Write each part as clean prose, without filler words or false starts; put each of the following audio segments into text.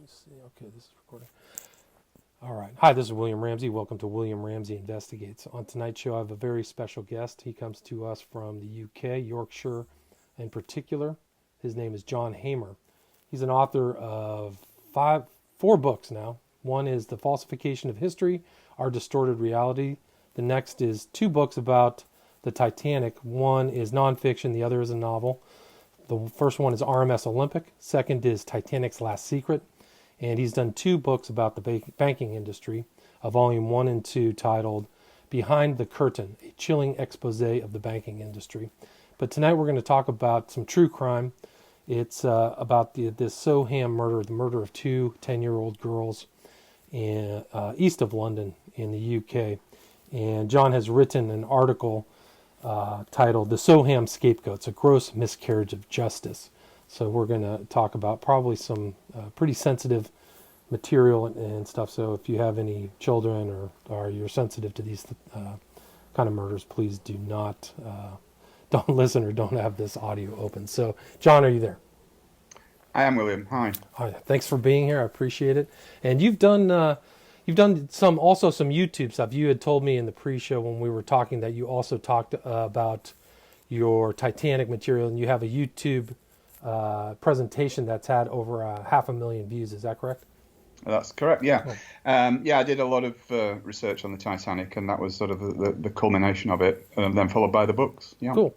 me see. Okay, this is recording. All right. Hi, this is William Ramsey. Welcome to William Ramsey Investigates. On tonight's show, I have a very special guest. He comes to us from the UK, Yorkshire in particular. His name is John Hamer. He's an author of four books now. One is The Falsification of History, Our Distorted Reality. The next is two books about the Titanic. One is nonfiction, the other is a novel. The first one is RMS Olympic. Second is Titanic's Last Secret. And he's done two books about the banking industry, a volume 1 and 2 titled Behind the Curtain, a chilling expose of the banking industry. But tonight we're going to talk about some true crime. It's about this Soham murder, the murder of two 10-year-old girls east of London in the UK. And John has written an article titled The Soham Scapegoats, a Gross Miscarriage of Justice. So we're going to talk about probably some pretty sensitive material and stuff. So if you have any children or you're sensitive to these kind of murders, please do not, don't listen or don't have this audio open. So John, are you there? I am, William. Hi. All right, thanks for being here. I appreciate it. And you've done some YouTube stuff. You had told me in the pre-show when we were talking that you also talked about your Titanic material, and you have a YouTube presentation that's had over 500,000 views. Is that correct? That's correct, yeah. Oh. Yeah, I did a lot of research on the Titanic, and that was sort of the culmination of it, and then followed by the books. Yeah. Cool.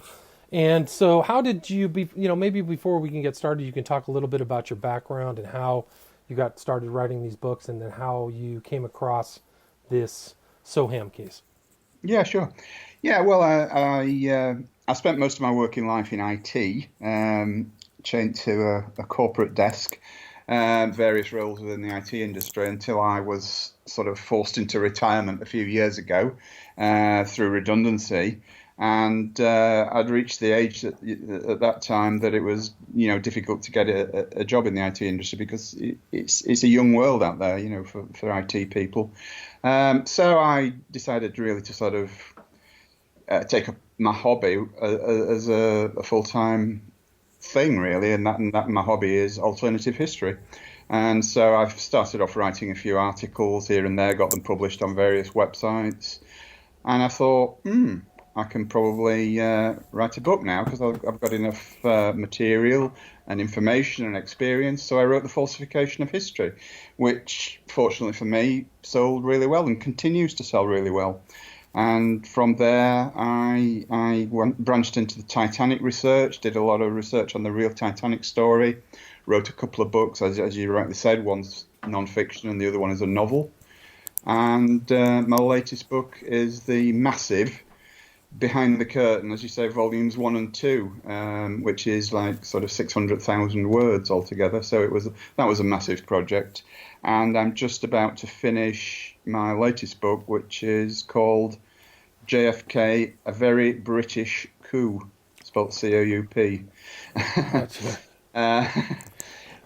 And so how did you maybe before we can get started, you can talk a little bit about your background and how you got started writing these books, and then how you came across this Soham case. Yeah, sure. Yeah, well, I spent most of my working life in IT, chained to a corporate desk, various roles within the IT industry until I was sort of forced into retirement a few years ago through redundancy. And I'd reached the age at that time that it was, difficult to get a job in the IT industry because it's a young world out there, for IT people. So I decided really to sort of take up my hobby as a full-time thing, really, and that my hobby is alternative history. And so I've started off writing a few articles here and there, got them published on various websites, and I thought, I can probably write a book now because I've got enough material and information and experience. So I wrote The Falsification of History, which, fortunately for me, sold really well and continues to sell really well. And from there, I branched into the Titanic research, did a lot of research on the real Titanic story, wrote a couple of books, as you rightly said. One's non-fiction and the other one is a novel. And my latest book is the massive Behind the Curtain, as you say, volumes 1 and 2, which is like sort of 600,000 words altogether. So that was a massive project. And I'm just about to finish my latest book, which is called JFK, A Very British Coup, spelled C-O-U-P.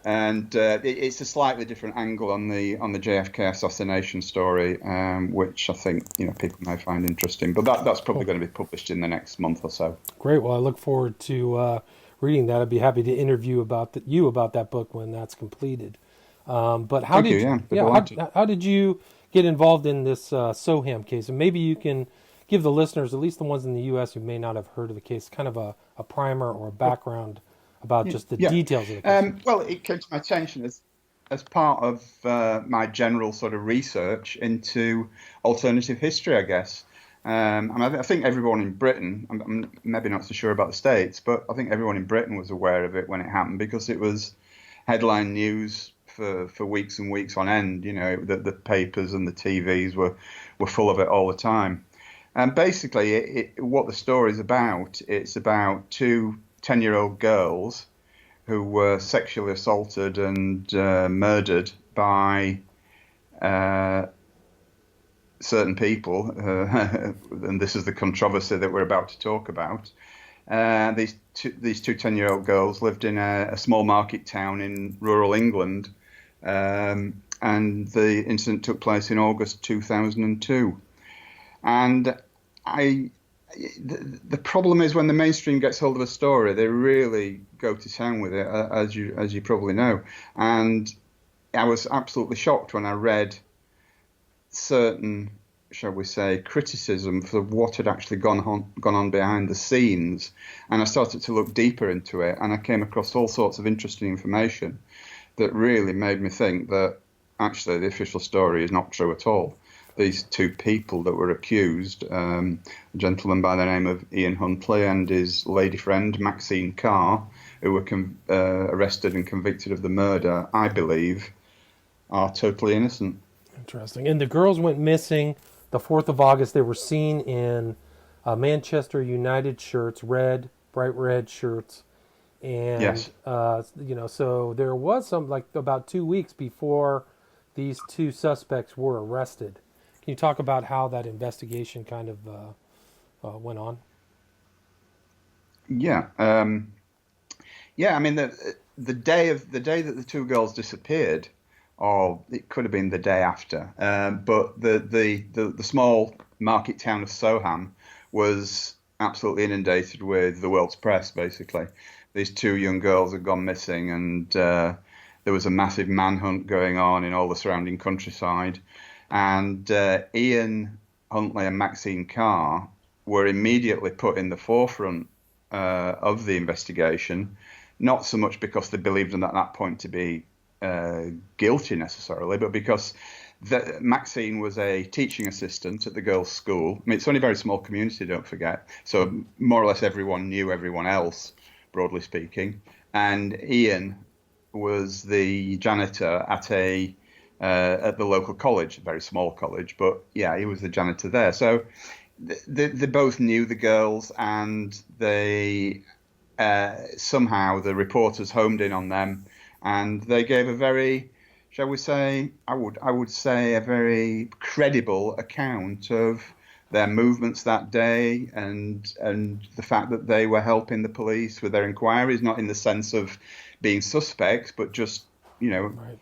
And it's a slightly different angle on the JFK assassination story, which I think people may find interesting. But that's probably going to be published in the next month or so. Great. Well, I look forward to reading that. I'd be happy to interview about that book when that's completed. But how did you get involved in this Soham case? And maybe you can give the listeners, at least the ones in the U.S. who may not have heard of the case, kind of a primer or a background about just the details of the case. Well, it came to my attention as part of my general sort of research into alternative history, I guess. I think everyone in Britain, I'm maybe not so sure about the States, but I think everyone in Britain was aware of it when it happened because it was headline news for weeks and weeks on end. The papers and the TVs were full of it all the time. And basically, what the story is about, it's about two 10-year-old girls who were sexually assaulted and murdered by certain people, and this is the controversy that we're about to talk about. These two 10-year-old girls lived in a small market town in rural England, and the incident took place in August 2002. And the problem is when the mainstream gets hold of a story, they really go to town with it, as you probably know. And I was absolutely shocked when I read certain, shall we say, criticism for what had actually gone on behind the scenes, and I started to look deeper into it, and I came across all sorts of interesting information that really made me think that actually the official story is not true at all. These two people that were accused, a gentleman by the name of Ian Huntley and his lady friend Maxine Carr, who were arrested and convicted of the murder, I believe, are totally innocent. Interesting. And the girls went missing the 4th of August. They were seen in Manchester United shirts, bright red shirts. And, Yes. So there was about 2 weeks before these two suspects were arrested. Can you talk about how that investigation kind of went on? Yeah. Yeah. I mean, the day that the two girls disappeared, or it could have been the day after. But the small market town of Soham was absolutely inundated with the world's press. Basically, these two young girls had gone missing, and there was a massive manhunt going on in all the surrounding countryside. And Ian Huntley and Maxine Carr were immediately put in the forefront of the investigation, not so much because they believed them at that point to be guilty necessarily, but because Maxine was a teaching assistant at the girls' school. I mean, it's only a very small community, don't forget. So more or less everyone knew everyone else, broadly speaking. And Ian was the janitor at the local college, a very small college, but yeah, he was the janitor there. So they both knew the girls, and they somehow the reporters homed in on them, and they gave a very, shall we say, I would say a very credible account of their movements that day, and the fact that they were helping the police with their inquiries, not in the sense of being suspects, but just Right.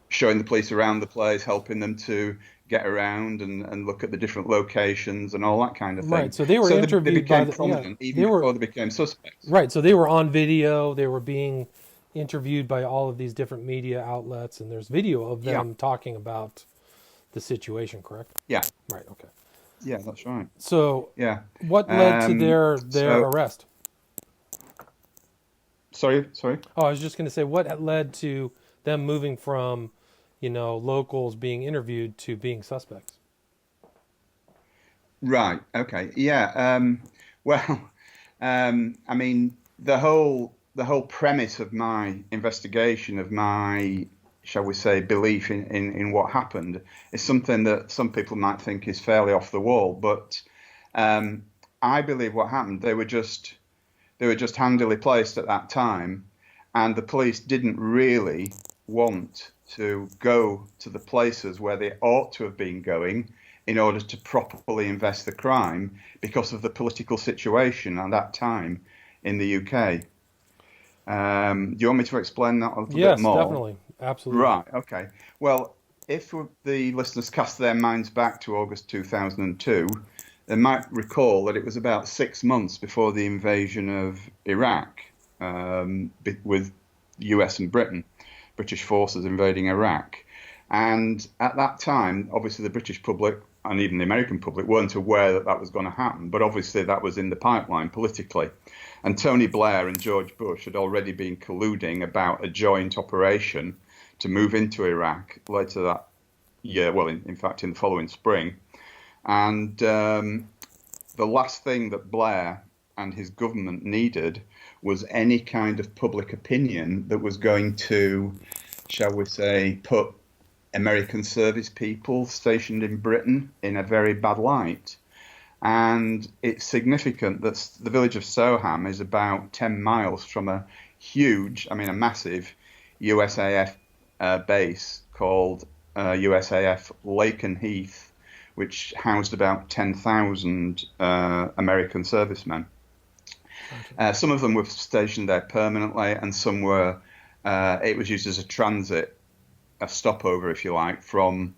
showing the police around the place, helping them to get around and look at the different locations and all that kind of thing. Right. So they were So they interviewed by became the prominent they even were before they became suspects. right. So they were on video. They were being interviewed by all of these different media outlets, and there's video of Yeah, them talking about the situation. Correct. yeah, Right. Okay. yeah, that's right. So Yeah. what led to their So, arrest? sorry. Oh, I was just going to say what led to them moving from, locals being interviewed to being suspects. Right. Okay. Yeah. Well, I mean, the whole premise of my investigation, of my, shall we say, belief in what happened, is something that some people might think is fairly off the wall. But I believe what happened, they were just handily placed at that time, and the police didn't really want to go to the places where they ought to have been going in order to properly invest the crime because of the political situation at that time in the UK. Do you want me to explain that a little bit Yes, more? definitely, absolutely. Right, okay. Well, if the listeners cast their minds back to August 2002, they might recall that it was about 6 months before the invasion of Iraq, with US and Britain, British forces invading Iraq. And at that time, obviously the British public and even the American public weren't aware that that was going to happen. But obviously that was in the pipeline politically. And Tony Blair and George Bush had already been colluding about a joint operation to move into Iraq later that year, well, in fact, in the following spring. And the last thing that Blair and his government needed was any kind of public opinion that was going to, shall we say, put American service people stationed in Britain in a very bad light. And it's significant that the village of Soham is about 10 miles from a massive USAF base called USAF Lakenheath, which housed about 10,000 American servicemen. Some of them were stationed there permanently, and some were, it was used as a stopover, if you like, from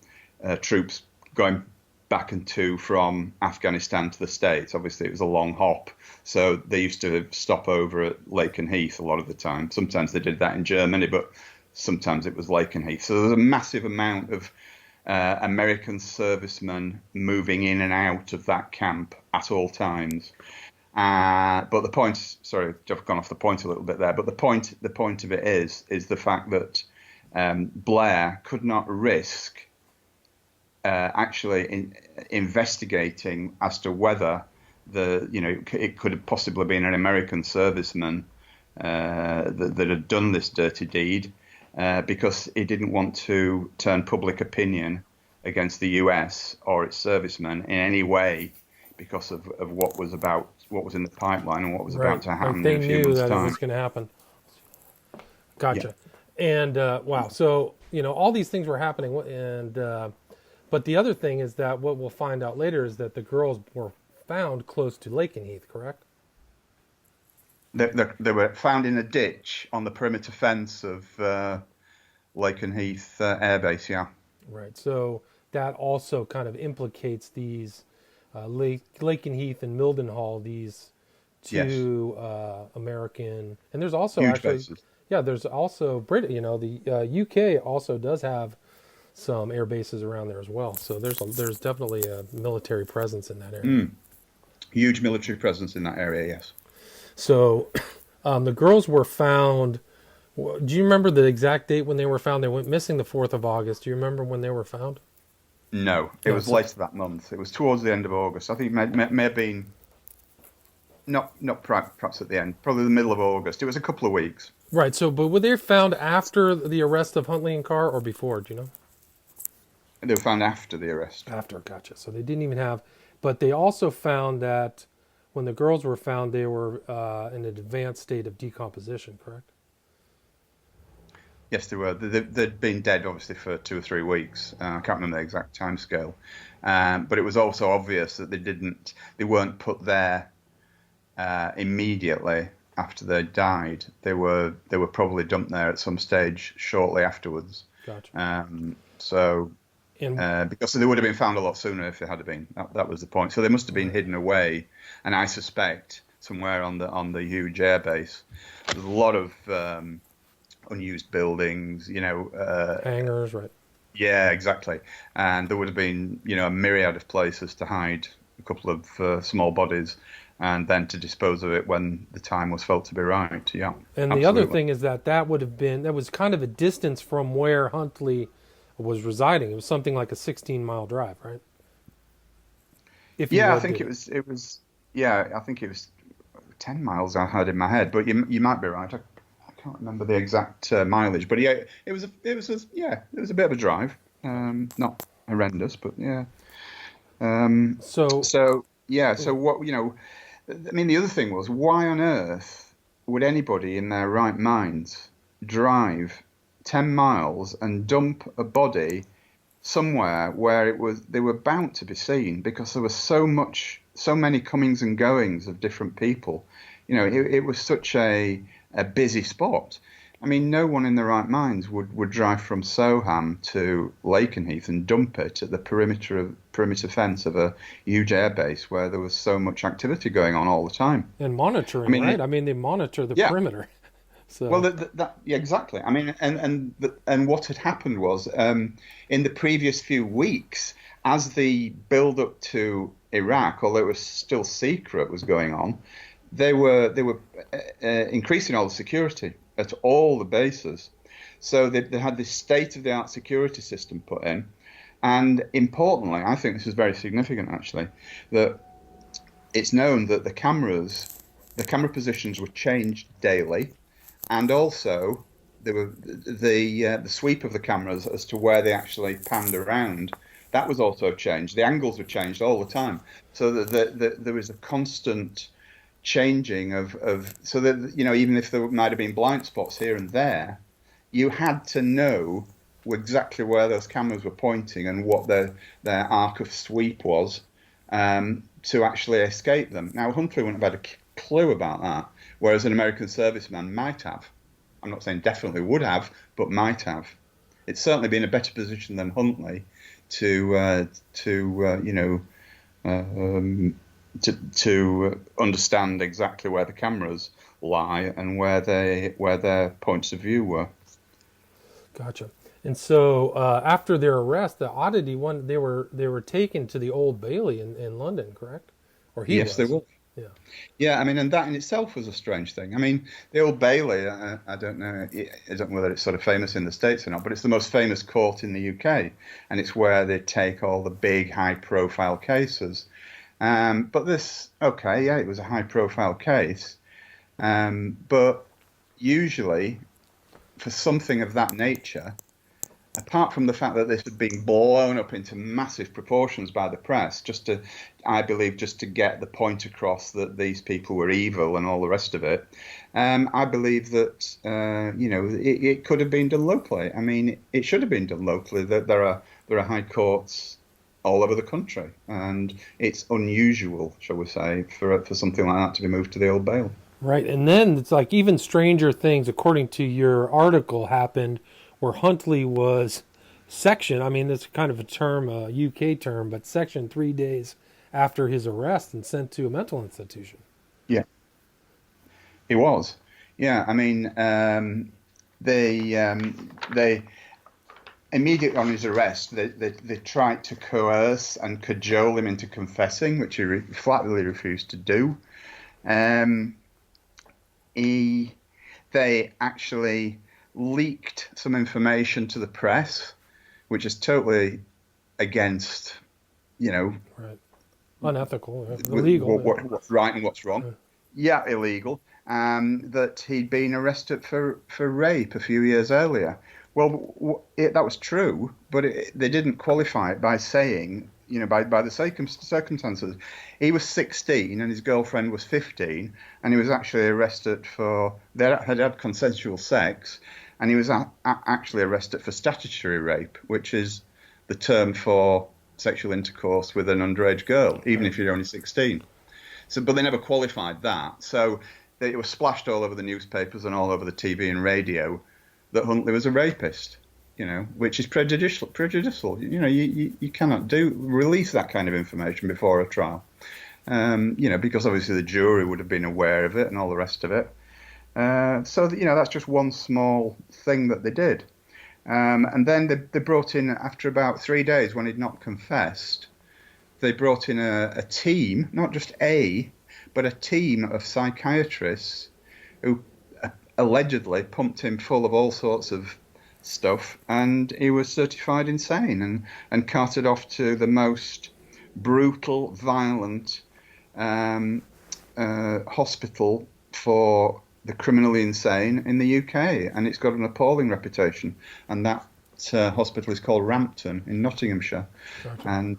troops going back and to from Afghanistan to the States. Obviously, it was a long hop, so they used to stop over at Lakenheath a lot of the time. Sometimes they did that in Germany, but sometimes it was Lakenheath. So there's a massive amount of American servicemen moving in and out of that camp at all times. But the point, sorry, I've gone off the point a little bit there. But the point of it is the fact that Blair could not risk actually investigating as to whether it could have possibly been an American serviceman that had done this dirty deed, because he didn't want to turn public opinion against the US or its servicemen in any way because of what was in the pipeline and what was about to happen. Like they in a few knew months' that time. it was going to happen. Gotcha. Yeah. And wow, so all these things were happening, and but the other thing is that what we'll find out later is that the girls were found close to Lakenheath, correct? They were found in a ditch on the perimeter fence of Lakenheath Air Base, yeah. Right. So that also kind of implicates these Lakenheath and Mildenhall, these two American, and there's also huge actually bases. Yeah, there's also the UK also does have some air bases around there as well. So there's definitely a military presence in that area. Huge military presence in that area, yes. So the girls were found. Do you remember the exact date when they were found? They went missing the 4th of August. Do you remember when they were found? No, it was later that month. It was towards the end of August. I think it may have been not perhaps at the end, probably the middle of August. It was a couple of weeks. Right. So, but were they found after the arrest of Huntley and Carr or before? Do you know? They were found after the arrest. After, gotcha. So they didn't even have, but they also found that when the girls were found, they were in an advanced state of decomposition, correct? Yes, they were. They'd been dead, obviously, for 2 or 3 weeks. I can't remember the exact timescale. But it was also obvious that they weren't put there immediately after they died. They were probably dumped there at some stage shortly afterwards. Gotcha. Because they would have been found a lot sooner if they had been. That was the point. So they must have been hidden away, and I suspect somewhere on the huge airbase. There's a lot of unused buildings, hangars, right? Yeah, exactly. And there would have been, a myriad of places to hide a couple of small bodies, and then to dispose of it when the time was felt to be right. Yeah. And absolutely. The other thing is that was kind of a distance from where Huntley was residing. It was something like a 16-mile drive, right? I think it was. Yeah, I think it was 10 miles. I had in my head, but you might be right. I can't remember the exact mileage, but yeah, it was a bit of a drive. Not horrendous, but yeah. So what I mean, the other thing was, why on earth would anybody in their right minds drive 10 miles and dump a body somewhere where they were bound to be seen, because there was so many comings and goings of different people. It was such a busy spot. I mean, no one in their right minds would drive from Soham to Lakenheath and dump it at the perimeter fence of a huge airbase where there was so much activity going on all the time. And monitoring, right? I mean, they monitor the perimeter. So. Well, exactly. I mean, and what had happened was, in the previous few weeks, as the build-up to Iraq, although it was still secret, was going on, they were increasing all the security at all the bases. So they had this state-of-the-art security system put in, and importantly, I think this is very significant actually, that it's known that the camera positions were changed daily. And also, the sweep of the cameras as to where they actually panned around, that was also changed. The angles were changed all the time, so that there was a constant changing of so that even if there might have been blind spots here and there, you had to know exactly where those cameras were pointing and what their arc of sweep was, to actually escape them. Now, Huntley wouldn't have had a clue about that, whereas an American serviceman might have. I'm not saying definitely would have, but might have. It's certainly been a better position than Huntley to understand exactly where the cameras lie and where their points of view were. Gotcha. And so after their arrest, the oddity one, they were taken to the Old Bailey in London, correct? Or he Yes, they was. will. Yeah. Yeah, I mean, and that in itself was a strange thing. I mean, the Old Bailey, I don't know, I don't know whether it's sort of famous in the States or not, but it's the most famous court in the UK, and it's where they take all the big, high-profile cases. But this, okay, yeah, it was a high-profile case, but usually for something of that nature, apart from the fact that this had been blown up into massive proportions by the press, I believe, just to get the point across that these people were evil and all the rest of it, I believe that, it could have been done locally. I mean, it should have been done locally. That there are high courts all over the country, and it's unusual, shall we say, for something like that to be moved to the Old Bailey. Right. And then it's like even stranger things, according to your article, happened where Huntley was sectioned. I mean, it's kind of a term, a UK term, but sectioned 3 days after his arrest and sent to a mental institution. Yeah, he was. Yeah, I mean, they immediately on his arrest, they tried to coerce and cajole him into confessing, which he flatly refused to do. Um, he, they actually leaked some information to the press, which is totally against, Right. Unethical, illegal. what's right and what's wrong. Yeah, illegal. That he'd been arrested for rape a few years earlier. Well, that was true, but they didn't qualify it by saying, by the circumstances. He was 16 and his girlfriend was 15, and he was actually arrested they had consensual sex, and he was actually arrested for statutory rape, which is the term for sexual intercourse with an underage girl, even if you're only 16. So, but they never qualified that. So it was splashed all over the newspapers and all over the TV and radio that Huntley was a rapist, which is prejudicial. You cannot release that kind of information before a trial, because obviously the jury would have been aware of it and all the rest of it. So that's just one small thing that they did. And then they brought in, after about 3 days when he'd not confessed, they brought in a team, not just but a team of psychiatrists who allegedly pumped him full of all sorts of stuff, and he was certified insane and carted off to the most brutal, violent hospital for the criminally insane in the UK, and it's got an appalling reputation. And that hospital is called Rampton in Nottinghamshire. Gotcha. And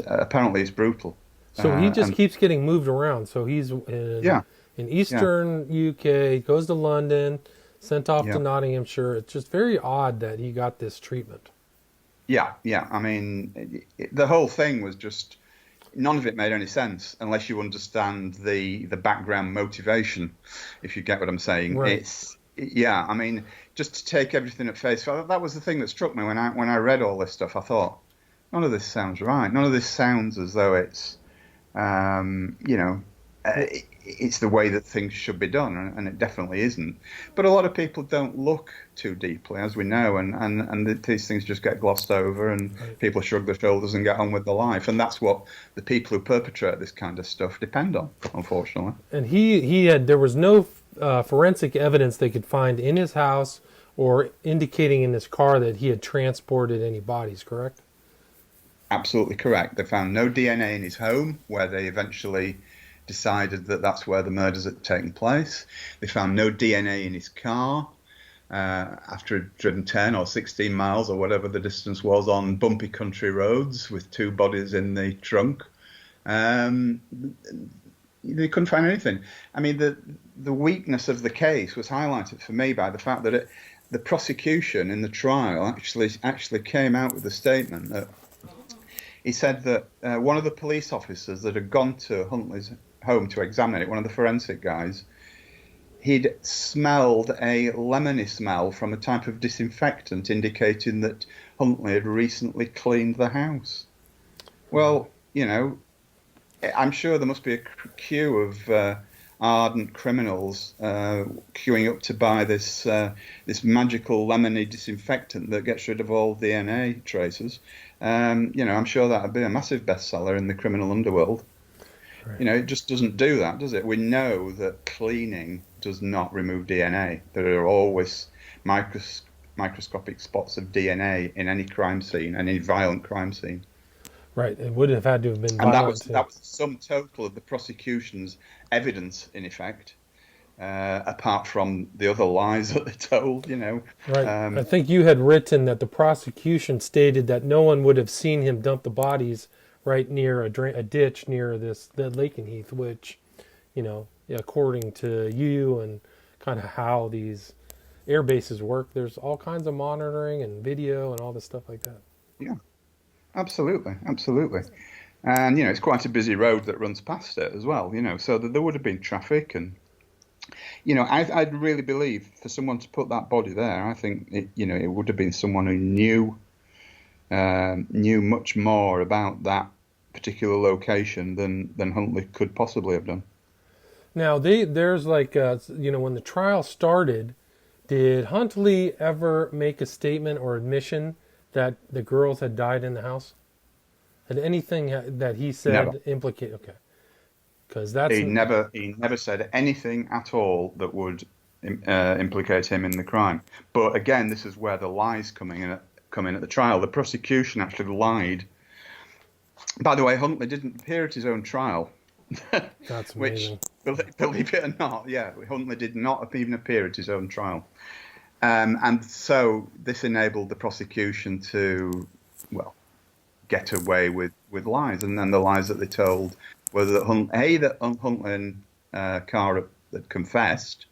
apparently it's brutal. So he just keeps getting moved around. So he's in Eastern UK, goes to London, sent off to Nottinghamshire. It's just very odd that he got this treatment. Yeah. I mean, the whole thing was just, none of it made any sense unless you understand the background motivation, if you get what I'm saying. Right. I mean, just to take everything at face value, that was the thing that struck me when I read all this stuff. I thought, none of this sounds right. None of this sounds as though it's, it's the way that things should be done, and it definitely isn't. But a lot of people don't look too deeply, as we know, and these things just get glossed over, and people shrug their shoulders and get on with their life. And that's what the people who perpetrate this kind of stuff depend on, unfortunately. And there was no forensic evidence they could find in his house or indicating in his car that he had transported any bodies, correct? Absolutely correct. They found no DNA in his home, where they eventually decided that that's where the murders had taken place. They found no DNA in his car after he'd driven 10 or 16 miles or whatever the distance was on bumpy country roads with 2 bodies in the trunk. They couldn't find anything. I mean, the weakness of the case was highlighted for me by the fact that the prosecution in the trial actually came out with a statement that he said that one of the police officers that had gone to Huntley's home to examine it, one of the forensic guys, he'd smelled a lemony smell from a type of disinfectant, indicating that Huntley had recently cleaned the house. Well, I'm sure there must be a queue of ardent criminals queuing up to buy this magical lemony disinfectant that gets rid of all DNA traces. I'm sure that would be a massive bestseller in the criminal underworld. Right. It just doesn't do that, does it? We know that cleaning does not remove DNA. There are always microscopic spots of DNA in any crime scene, any violent crime scene. Right. It would have had to have been And violent too. that was the sum total of the prosecution's evidence, in effect, apart from the other lies that they told. Right. I think you had written that the prosecution stated that no one would have seen him dump the bodies right near a ditch near the Lakenheath, which, according to you and kind of how these air bases work, there's all kinds of monitoring and video and all this stuff like that. Yeah, absolutely, absolutely. And it's quite a busy road that runs past it as well. So there would have been traffic, and I'd really believe for someone to put that body there, I think it would have been someone who knew much more about that particular location than Huntley could possibly have done. Now, there's like, when the trial started, did Huntley ever make a statement or admission that the girls had died in the house? Had anything that he said Never. implicate? Okay, because that's He never said anything at all that would implicate him in the crime. But again, this is where the lies come in at the trial. The prosecution actually lied. By the way, Huntley didn't appear at his own trial. That's amazing. Which, believe it or not, Huntley did not even appear at his own trial. And so this enabled the prosecution to, get away with lies. And then the lies that they told were that Huntley and Carr had confessed,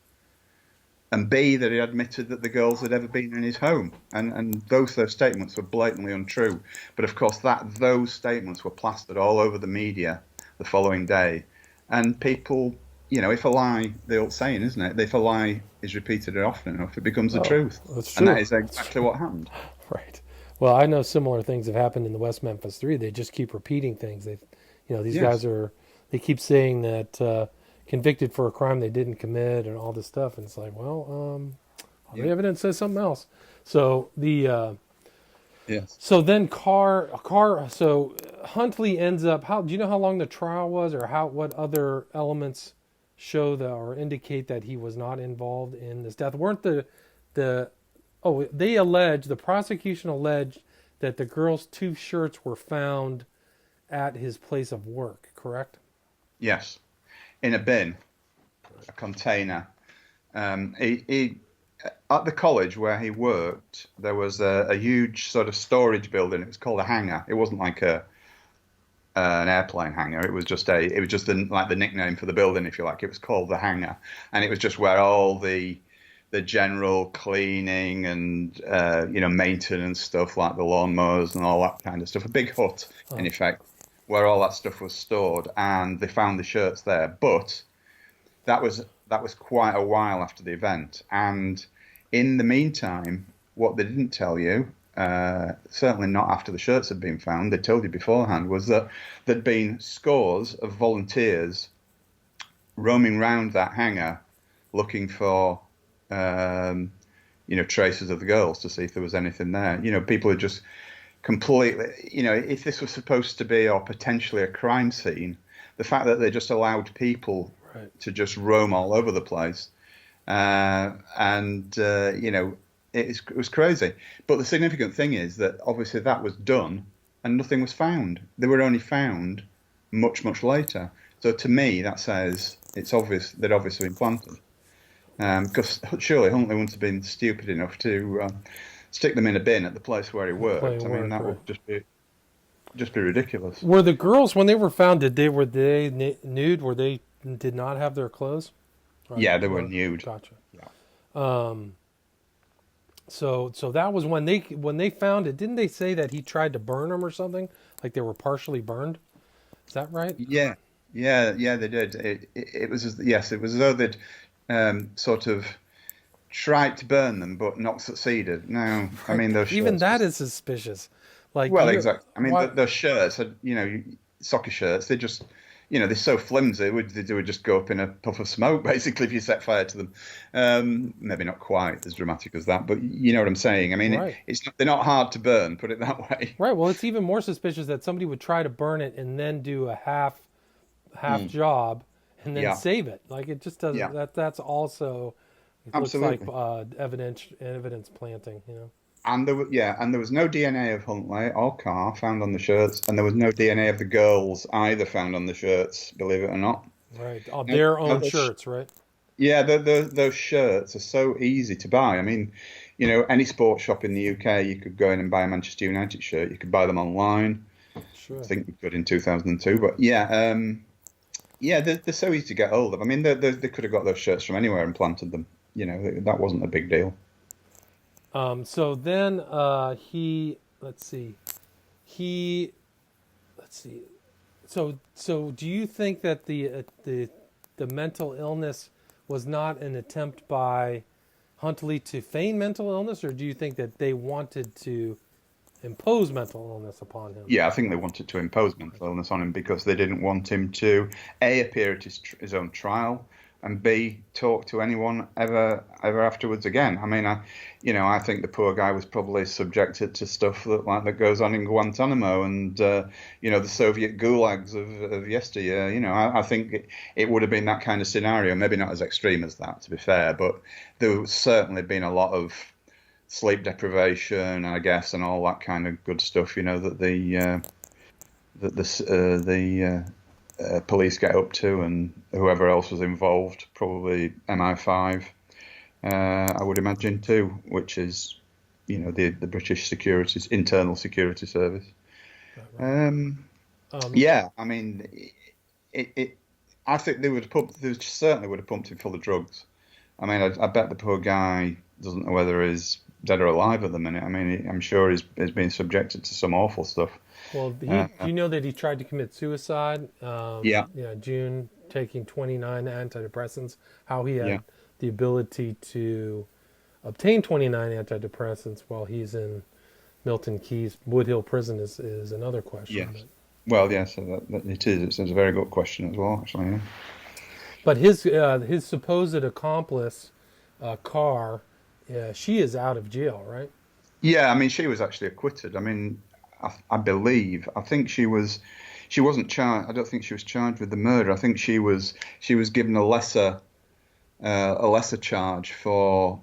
and B, that he admitted that the girls had ever been in his home. And those statements were blatantly untrue. But of course, those statements were plastered all over the media the following day. And people, if a lie, the old saying, isn't it? If a lie is repeated often enough, it becomes the truth. That's true. And that is exactly what happened. Right. Well, I know similar things have happened in the West Memphis 3. They just keep repeating things. These guys they keep saying that convicted for a crime they didn't commit and all this stuff. And it's like, the evidence says something else. So Yes. So then so Huntley ends up, do you know how long the trial was, or what other elements show or indicate that he was not involved in this death? Weren't the prosecution alleged that the girls' 2 shirts were found at his place of work, correct? Yes. In a bin, a container. He at the college where he worked, there was a huge sort of storage building. It was called a hangar. It wasn't like an airplane hangar. It was just like the nickname for the building, if you like. It was called the hangar, and it was just where all the general cleaning and maintenance stuff, like the lawnmowers and all that kind of stuff. A big hut, in effect, where all that stuff was stored, and they found the shirts there. But that was quite a while after the event, and in the meantime, what they didn't tell you, certainly not after the shirts had been found, they told you beforehand, was that there'd been scores of volunteers roaming around that hangar looking for traces of the girls to see if there was anything there. People are just completely, if this was supposed to be or potentially a crime scene, the fact that they just allowed people to just roam all over the place, it was crazy. But the significant thing is that obviously that was done and nothing was found. They were only found much, much later. So to me, that says it's obvious they'd obviously been planted. Because surely Huntley wouldn't have been stupid enough to stick them in a bin at the place where he worked. That would just be ridiculous. Were the girls, when they were found, were they nude? Were they did not have their clothes? Right. Yeah, they were nude. Gotcha. Yeah. So that was when they found it. Didn't they say that he tried to burn them or something? Like they were partially burned? Is that right? Yeah, they did. It was as though they'd sort of tried to burn them, but not succeeded. No, I mean those even that is suspicious. Like, exactly. I mean, those shirts, soccer shirts. They just, they're so flimsy. They would just go up in a puff of smoke, basically, if you set fire to them. Maybe not quite as dramatic as that, but you know what I'm saying. I mean, Right. they're not hard to burn, put it that way. Right. Well, it's even more suspicious that somebody would try to burn it and then do a half job and then Yeah, save it. Like it just doesn't. yeah, That's also. It looks like absolutely. evidence planting. And there was no DNA of Huntley or Carr found on the shirts, and there was no DNA of the girls either found on the shirts, believe it or not. Right. Oh, Now, their now own those, shirts. Right. yeah, those shirts are so easy to buy. I mean, any sports shop in the UK, you could go in and buy a Manchester United shirt. You could buy them online. I Sure. think you could in 2002, but yeah, they're so easy to get hold of. I mean, they could have got those shirts from anywhere and planted them. That wasn't a big deal. So then he. Let's see. He. Let's see. So do you think that the mental illness was not an attempt by Huntley to feign mental illness, or do you think that they wanted to impose mental illness upon him? Yeah, I think they wanted to impose mental illness on him because they didn't want him to A, appear at his own trial, and B, talk to anyone ever afterwards again. I mean, I think the poor guy was probably subjected to stuff that goes on in Guantanamo and the Soviet gulags of yesteryear. I think it would have been that kind of scenario. Maybe not as extreme as that, to be fair, but there would certainly been a lot of sleep deprivation, I guess, and all that kind of good stuff. The police get up to, and whoever else was involved, probably MI5, I would imagine too, which is, the British internal security service. Yeah, I mean, I think they certainly would have pumped him full of drugs. I mean, I bet the poor guy doesn't know whether he's dead or alive at the minute. I mean, I'm sure he's been subjected to some awful stuff. Well, do you know that he tried to commit suicide? Yeah, June, taking 29 antidepressants. How he yeah, had the ability to obtain 29 antidepressants while he's in Milton Keyes Wood Hill Prison is another question. yes. Well, yes, it is. It's a very good question as well, actually. Yeah. But his supposed accomplice, Carr, she is out of jail, right? Yeah, I mean, she was actually acquitted. I mean, I believe. I think she was. She wasn't charged. I don't think she was charged with the murder. I think she was. She was given a lesser charge for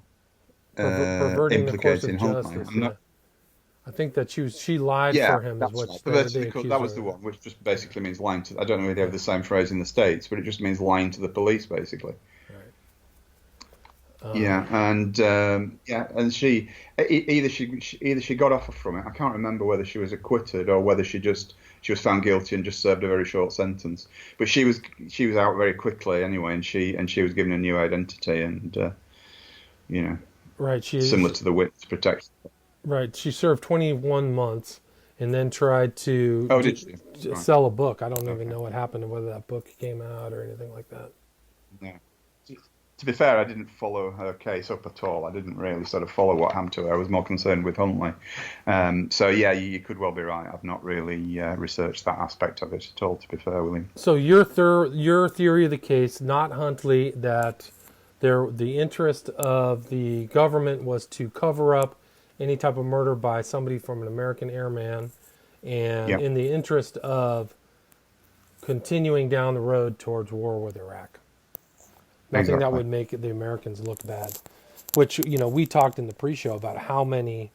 Perverting the course of implicating Huntley. justice. I'm Yeah. not. I think that she lied Yeah, for him is that's what right. they Perverting accused that her was the of. one, which just basically means lying to. I don't know if they have the same phrase in the States, but it just means lying to the police, basically. Right. Yeah, and either she got off from it. I can't remember whether she was acquitted or whether she was found guilty and just served a very short sentence. But she was out very quickly anyway, and she was given a new identity and Right. similar to the witness protection. Right. She served 21 months and then tried to Oh, did she? Right. sell a book. I don't even Okay. know what happened and whether that book came out or anything like that. No. To be fair, I didn't follow her case up at all. I didn't really sort of follow what happened to her. I was more concerned with Huntley. So yeah, you could well be right. I've not really researched that aspect of it at all, to be fair, William. So your theory of the case, not Huntley, that the interest of the government was to cover up any type of murder by somebody from an American airman, and Yeah, in the interest of continuing down the road towards war with Iraq. Nothing that exactly. would make the Americans look bad. Which, we talked in the pre-show about how many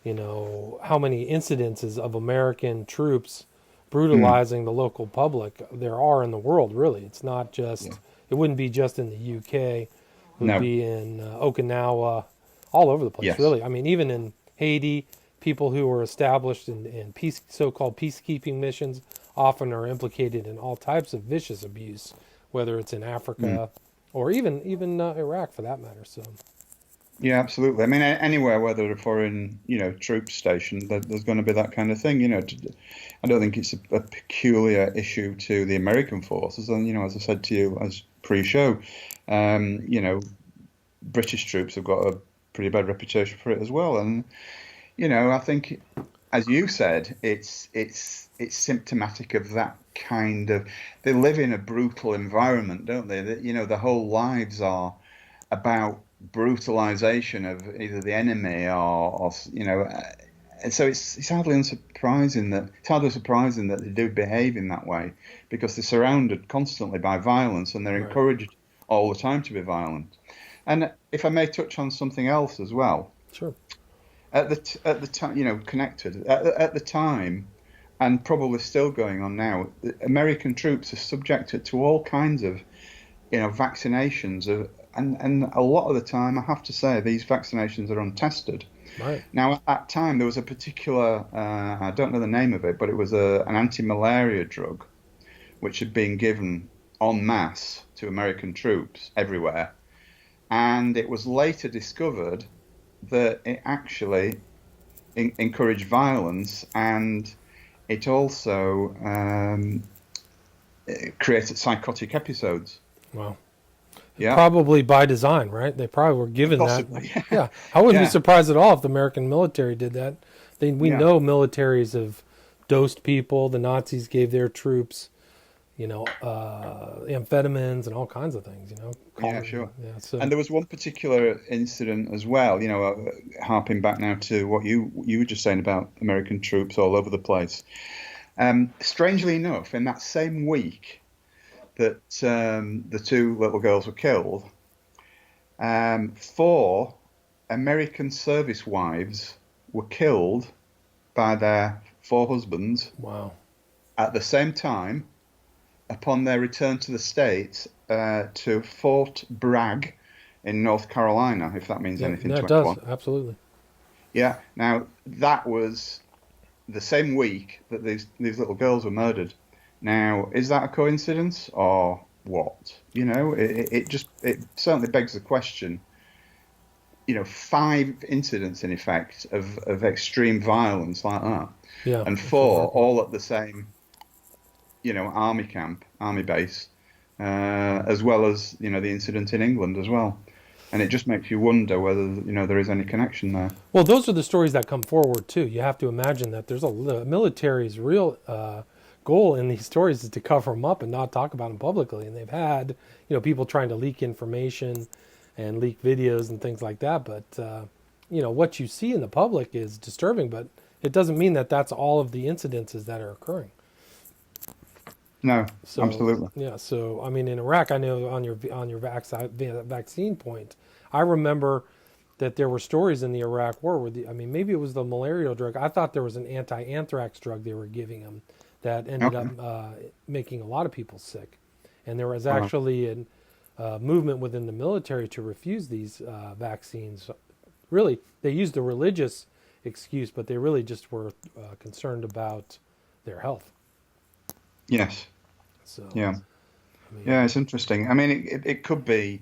incidences of American troops Mm, brutalizing the local public there are in the world, really. It's not yeah. just, it wouldn't be just in the UK, it would No. be in Okinawa, all over the place, Yes. really. I mean, even in Haiti, people who were established in so-called peacekeeping missions often are implicated in all types of vicious abuse, whether it's in Mm. Africa or even Iraq for that matter. So, Yeah, absolutely. I mean, anywhere where there are foreign, troops stationed, there's going to be that kind of thing. I don't think it's a peculiar issue to the American forces. And as I said to you as pre-show, um, you know, British troops have got a pretty bad reputation for it as well. And I think as you said, it's symptomatic of that kind of. They live in a brutal environment, don't they? That their whole lives are about brutalization of either the enemy or and so it's hardly surprising that they do behave in that way because they're surrounded constantly by violence and they're Right. encouraged all the time to be violent. And if I may touch on something else as well, Sure. at the time, connected at the time, and probably still going on now, American troops are subjected to all kinds of vaccinations and a lot of the time, I have to say, these vaccinations are untested. Right. Now, at that time, there was a particular, I don't know the name of it, but it was an anti-malaria drug which had been given en masse to American troops everywhere. And it was later discovered that it actually encouraged violence and it also created psychotic episodes. Wow. Yeah, Probably by design, right? They probably were given possibly. that. Yeah. I wouldn't Yeah. be surprised at all if the American military did that. We Yeah. know militaries have dosed people. The Nazis gave their troops, amphetamines and all kinds of things, Yeah, sure. Yeah. So, And there was one particular incident as well, harping back now to what you were just saying about American troops all over the place. Strangely enough, in that same week that the two little girls were killed, 4 American service wives were killed by their 4 husbands wow. at the same time upon their return to the States to Fort Bragg in North Carolina, if that means Yeah, anything that to does. anyone. Absolutely. Yeah. Now, that was the same week that these little girls were murdered. Now, is that a coincidence or what? It certainly begs the question. 5 incidents in effect of extreme violence like that, Yeah. and that's 4 remarkable. all at the same, army base, as well as the incident in England as well. And it just makes you wonder whether there is any connection there. Well, those are the stories that come forward too. You have to imagine that the military's real goal in these stories is to cover them up and not talk about them publicly. And they've had people trying to leak information and leak videos and things like that. But what you see in the public is disturbing. But it doesn't mean that that's all of the incidences that are occurring. No, So absolutely. yeah. So I mean, in Iraq, I know on your vaccine point, I remember that there were stories in the Iraq War where maybe it was the malarial drug. I thought there was an anti-anthrax drug they were giving them that ended Okay. up making a lot of people sick, and there was Wow. actually a movement within the military to refuse these vaccines. Really, they used a religious excuse, but they really just were concerned about their health. Yes. So Yeah. I mean, Yeah. It's interesting. I mean, it could be.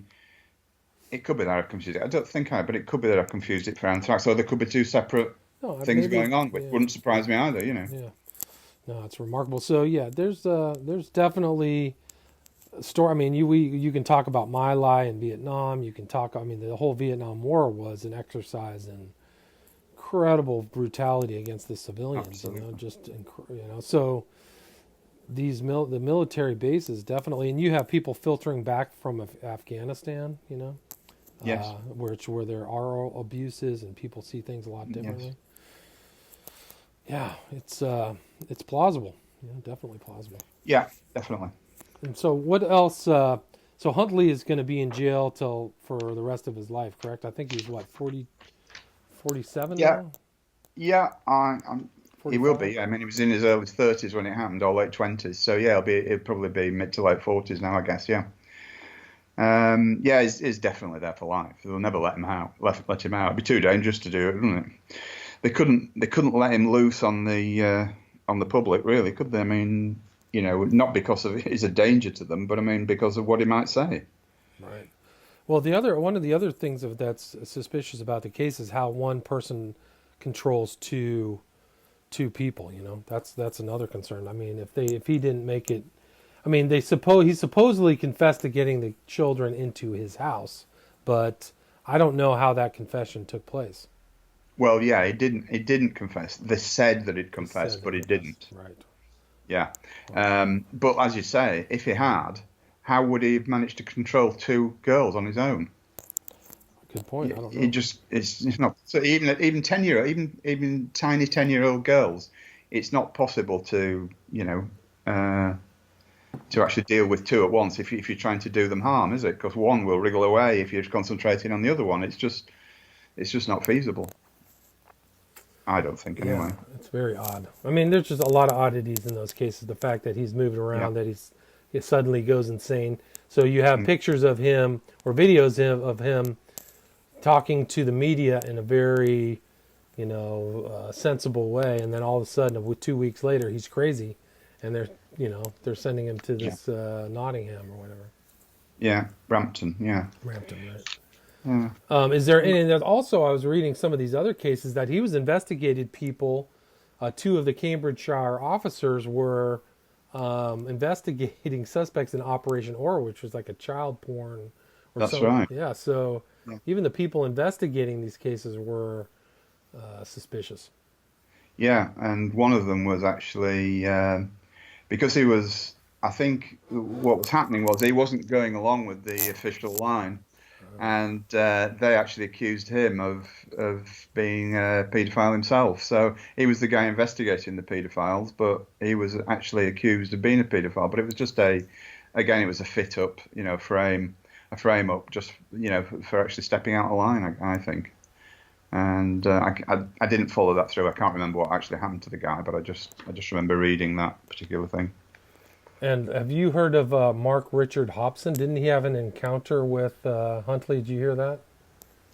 It could be that I've confused it. I don't think but it could be that I've confused it for anthrax. Or there could be 2 separate no, things maybe going on, which yeah, wouldn't surprise me either. yeah. No, it's remarkable. So yeah, there's definitely a story. I mean, you can talk about My Lai in Vietnam. You can talk. I mean, the whole Vietnam War was an exercise in incredible brutality against the civilians. Absolutely. So the military bases definitely, and you have people filtering back from Afghanistan. Yes. Where there are abuses and people see things a lot differently. Yes. Yeah, it's plausible. Definitely plausible. Yeah. Definitely. And so what else? So Huntley is going to be in jail for the rest of his life, correct? I think he's what 47 Yeah. now. Yeah. He will 45? be. I mean, he was in his early 30s when it happened, or late 20s. So yeah, he'll probably be mid to late 40s now, I guess. Yeah. Yeah, he's definitely there for life. They'll never let him out. Let him out. It'd be too dangerous to do it, wouldn't it? They couldn't let him loose on the public, really, could they? I mean, not because he's a danger to them, but I mean because of what he might say. Right. Well, one of the other things that's suspicious about the case is how one person controls two people. That's another concern. I mean, if he didn't make it, I mean, he supposedly confessed to getting the children into his house, but I don't know how that confession took place. Well, yeah, he didn't. He didn't confess. They said that he'd He said confessed, that but he he was didn't. right. Yeah. Wow. But as you say, if he had, how would he have managed to control two girls on his own? Good point. I don't It know. just it's not. So even 10-year even tiny 10-year-old girls, it's not possible to uh, to actually deal with two at once if you're trying to do them harm, is it? Because one will wriggle away if you're concentrating on the other one. It's just not feasible. I don't think Yeah, anyway. it's very odd. I mean, there's just a lot of oddities in those cases. The fact that he's moved Yeah. around, that he suddenly goes insane. So you have Mm. pictures of him or videos of him talking to the media in a very, sensible way, and then all of a sudden, 2 weeks later, he's crazy, and they're sending him to Yeah. this Nottingham or whatever, Yeah. Brampton. Yeah. Rampton, right? Yeah. Is there any? And also, I was reading some of these other cases that he was investigated people. Two of the Cambridgeshire officers were investigating suspects in Operation Aura, which was like a child porn or That's some. right. Yeah, so Yeah. even the people investigating these cases were suspicious. Yeah. And one of them was actually because he was. I think what was happening was he wasn't going along with the official line, and they actually accused him of being a paedophile himself. So he was the guy investigating the paedophiles, but he was actually accused of being a paedophile. But it was just again, it was a fit up, a frame up, just for actually stepping out of line. I think. And I didn't follow that through. I can't remember what actually happened to the guy, but I just remember reading that particular thing. And have you heard of Mark Richard Hobson? Didn't he have an encounter with Huntley? Did you hear that?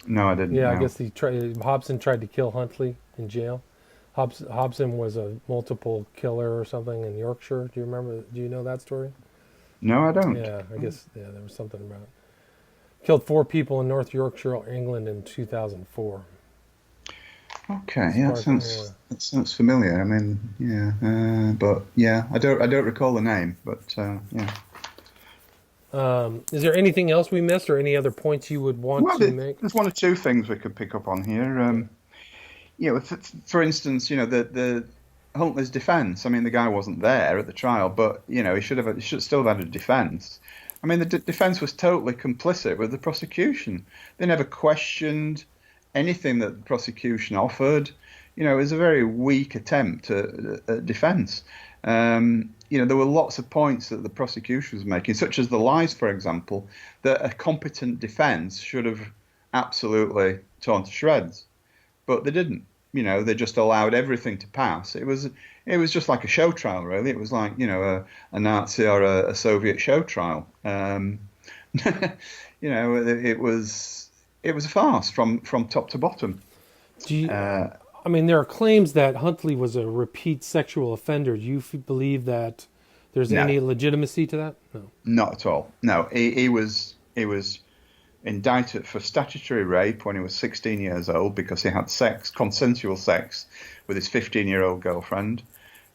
No, I didn't Yeah, I know. guess Hobson tried to kill Huntley in jail. Hobson was a multiple killer or something in Yorkshire. Do you remember? Do you know that story? No, I don't. Yeah, I guess there was something about it. Killed 4 people in North Yorkshire, England in 2004. Okay, yeah, Spark, yeah. that sounds familiar. I mean, yeah, but yeah, I don't recall the name, but yeah. Is there anything else we missed, or any other points you would want Well, to make? there's one or two things we could pick up on here. Yeah. For instance, the Huntley's defence. I mean, the guy wasn't there at the trial, but he should still have had a defence. I mean, the defence was totally complicit with the prosecution. They never questioned anything that the prosecution offered. It was a very weak attempt at defence. There were lots of points that the prosecution was making, such as the lies, for example, that a competent defence should have absolutely torn to shreds, but they didn't. They just allowed everything to pass. It was just like a show trial, really. It was like a Nazi or a Soviet show trial. It was a farce from top to bottom. Do you? Uh, I mean, there are claims that Huntley was a repeat sexual offender. Do you believe that there's no, any legitimacy to that? No. not at all. No, he was indicted for statutory rape when he was 16 years old because he had consensual sex with his 15-year-old girlfriend,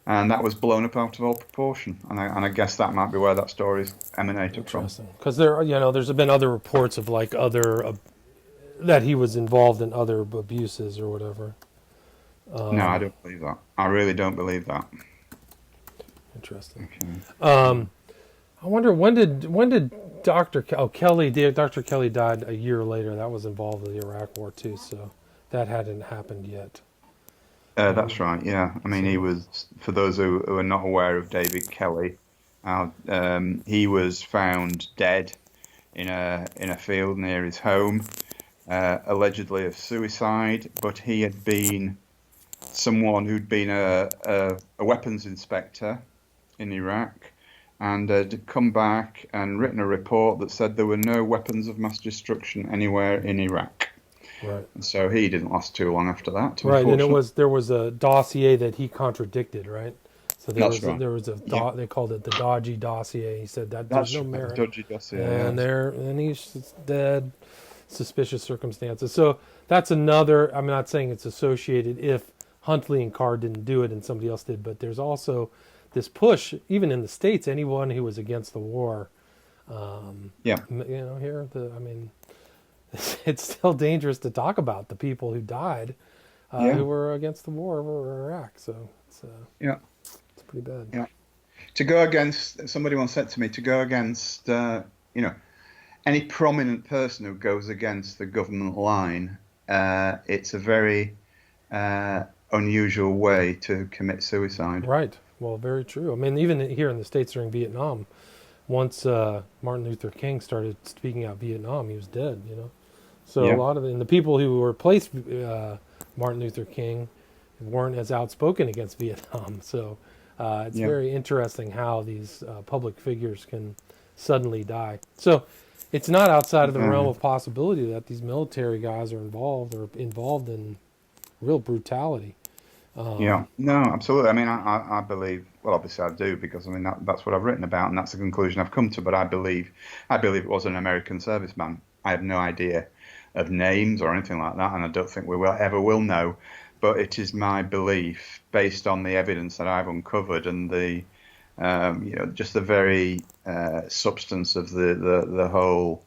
and that was blown up out of all proportion. And I guess that might be where that story's emanated from. Interesting. Because there's been other reports of like other that he was involved in other abuses or whatever. No, I don't believe that. I really don't believe that. Interesting. Okay. I wonder when did Dr. Kelly died a year later. That was involved with the Iraq War too, so that hadn't happened yet. That's right. Yeah, I mean, he was. For those who are not aware of David Kelly, he was found dead in a field near his home, allegedly of suicide. But he had been someone who'd been a weapons inspector in Iraq, and had come back and written a report that said there were no weapons of mass destruction anywhere in Iraq. Right. And so he didn't last too long after that. Right, and there was a dossier that he contradicted, right? So That's right. there was Yeah. They called it the dodgy dossier. He said that That's there's no right. merit, Dodgy dossier. and he's dead. Suspicious circumstances. So that's another. I'm not saying it's associated if Huntley and Carr didn't do it and somebody else did, but there's also this push, even in the States, anyone who was against the war. Yeah. I mean, it's still dangerous to talk about the people who died. Yeah. who were against the war over Iraq. So Yeah. it's pretty bad. Yeah. To go against, somebody once said to me, to go against, you know, any prominent person who goes against the government line, it's a very unusual way to commit suicide. Right. Well, very true. I mean, even here in the States during Vietnam, once Martin Luther King started speaking out Vietnam, he was dead, you know. So a Yeah. lot of and the people who replaced Martin Luther King weren't as outspoken against Vietnam. So it's Yeah. very interesting how these public figures can suddenly die. So it's not outside of the realm of possibility that these military guys are involved in real brutality. Yeah, no, absolutely. I mean, I believe, well, obviously I do because I mean that's what I've written about and that's the conclusion I've come to. But I believe it was an American serviceman. I have no idea of names or anything like that, and I don't think we will ever will know. But it is my belief, based on the evidence that I've uncovered and the, you know, just the very substance of the whole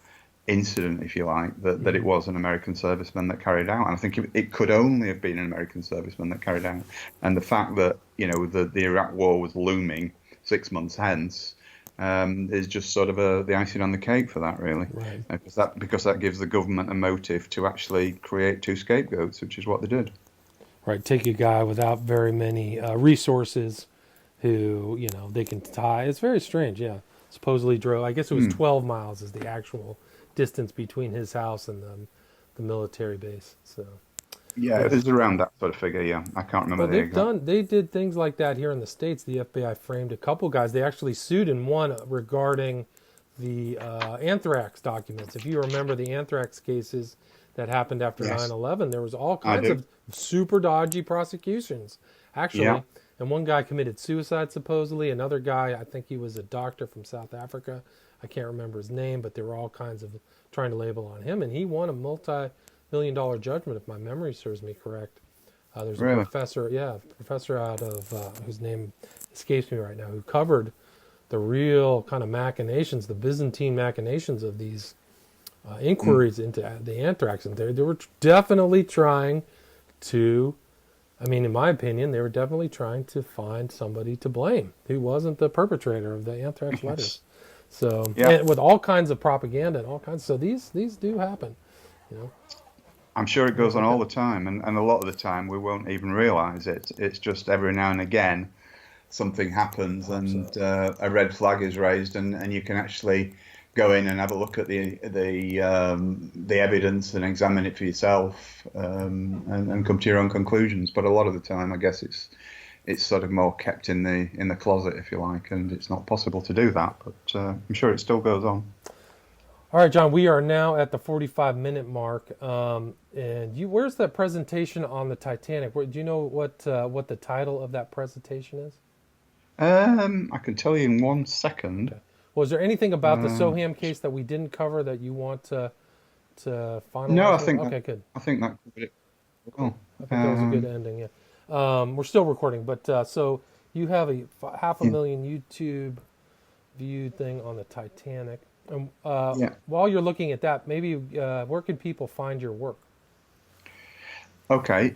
incident, if you like, that it was an American serviceman that carried out. And I think it could only have been an American serviceman that carried out. And the fact that, you know, the Iraq war was looming 6 months hence is just sort of the icing on the cake for that, really. Right. Because that gives the government a motive to actually create two scapegoats, which is what they did. Right. Take a guy without very many resources who, you know, they can tie. It's very strange, yeah. Supposedly drove, I guess it was 12 miles is the actual distance between his house and the military base. So Yeah, it is around that sort of figure, yeah. I can't remember well, the exact. they did things like that here in the States. The FBI framed a couple guys. They actually sued and won regarding the anthrax documents. If you remember the anthrax cases that happened after Yes, 9/11, there was all I kinds do. of super dodgy prosecutions, Yeah, actually. And one guy committed suicide, supposedly. Another guy, I think he was a doctor from South Africa. I can't remember his name, but there were all kinds of trying to label on him. And he won a multi-million-dollar judgment, if my memory serves me correct. There's a really. professor out of, whose name escapes me right now, who covered the real kind of machinations, the Byzantine machinations of these inquiries into the anthrax. And they were definitely trying to, I mean, in my opinion, they were definitely trying to find somebody to blame who wasn't the perpetrator of the anthrax letters. So, Yeah. and with all kinds of propaganda and all kinds, so these do happen, you know, I'm sure it things goes on like all that. the time, and a lot of the time we won't even realize it. It's just every now and again something happens Pops and up. a red flag is raised, and you can actually go in and have a look at the evidence and examine it for yourself, and come to your own conclusions. But a lot of the time, I guess it's sort of more kept in the closet, if you like, and it's not possible to do that. But I'm sure it still goes on. All right, John, we are now at the 45-minute mark. And where's that presentation on the Titanic? Do you know what the title of that presentation is? I can tell you in 1 second. Okay. Was there anything about the Uh, Soham case that we didn't cover that you want to no, finalize with? Okay, good. I think that covered it Cool. well. I think that was a good ending. Yeah. We're still recording, but so you have a half a Yeah, million YouTube viewed thing on the Titanic. And yeah. while you're looking at that, maybe where can people find your work? Okay.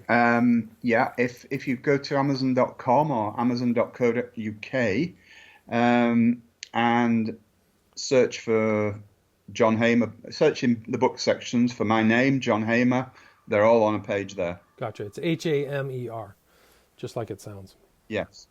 Yeah. If you go to Amazon.com or Amazon.co.uk, and search for John Hamer, search in the book sections for my name, John Hamer. They're all on a page there. Gotcha. It's Hamer, just like it sounds. Yes.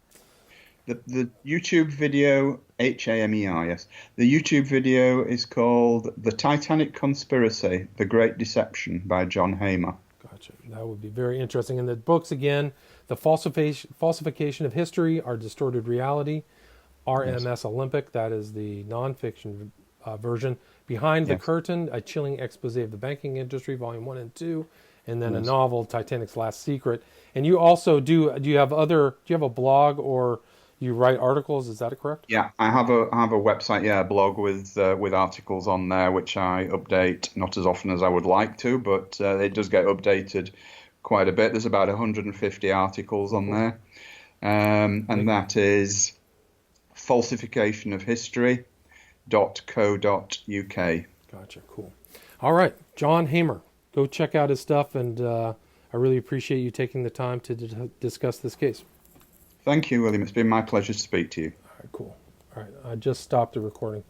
The YouTube video, Hamer, yes. The YouTube video is called The Titanic Conspiracy, The Great Deception by John Hamer. Gotcha. That would be very interesting. And the books, again, The Falsification of History, Our Distorted Reality, Yes. RMS Olympic, that is the nonfiction version. Behind the Yes. Curtain, A Chilling Expose of the Banking Industry, Volume 1 and 2, and then a Yes. novel, Titanic's Last Secret. And you also do you have a blog or you write articles? Is that correct? Yeah, I have a website, yeah, a blog with articles on there, which I update not as often as I would like to, but it does get updated quite a bit. There's about 150 articles on Cool. there, and Big. that is falsificationofhistory.co.uk. Gotcha. Cool. All right. John Hamer. Go check out his stuff and I really appreciate you taking the time to discuss this case. Thank you, William. It's been my pleasure to speak to you. All right, cool. All right, I just stopped the recording.